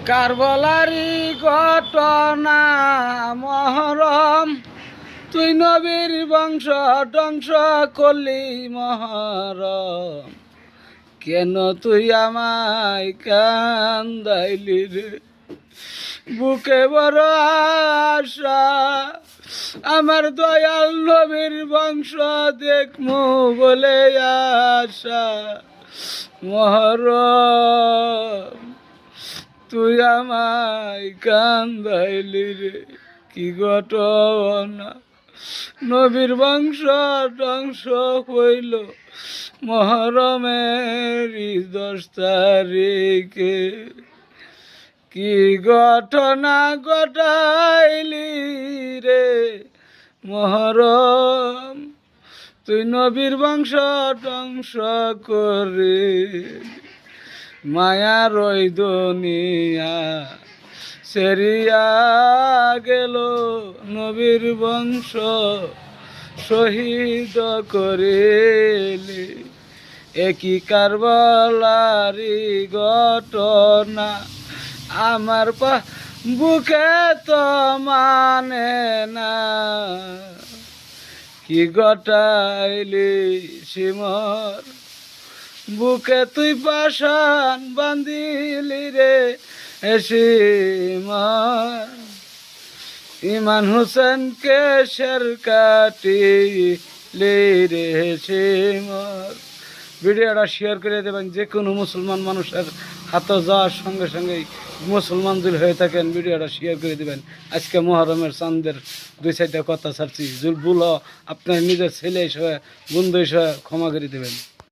কারবালারি ঘটনা মহরম, তুই নবীর বংশ ধ্বংস করলি মহরম। কেন তুই আমায় কান্দাইলি রে? বুকে বড় আশা, আমার দয়াল নবীর বংশ দেখমু বলে আশা। মহরম, তুই আমায় কান্দাইলি রে, কি ঘটনা। নবীর বংশ ধ্বংস হইল মহরমের 10 তারিখে। কি ঘটনা ঘটাইলি রে মহরম, তুই নবীর বংশ ধ্বংস করে। মায়ার ওই দুনিয়া সেরিয়া গেল, নবীর বংশ শহীদ করিলি। একই কারবালারি ঘটনা আমার বুকে তো মানে না। কি ঘটাইলি সিমর, বুকে তুই পাশান বান্ধিলি রে সিমর। ইমান হুসেনকে শের কাটিলি রে সিমর। ভিডিওটা শেয়ার করে দেবেন, যে কোনো মুসলমান মানুষের হাতে যাওয়ার সঙ্গে সঙ্গেই মুসলমান যদি হয়ে থাকেন ভিডিওটা শেয়ার করে দেবেন। আজকে মহরমের চাঁদের 2-4টা কথা ছাড়ছি, ভুল আপনার নিজের ছেলে হিসেবে বন্ধু হিসেবে ক্ষমা করে দেবেন।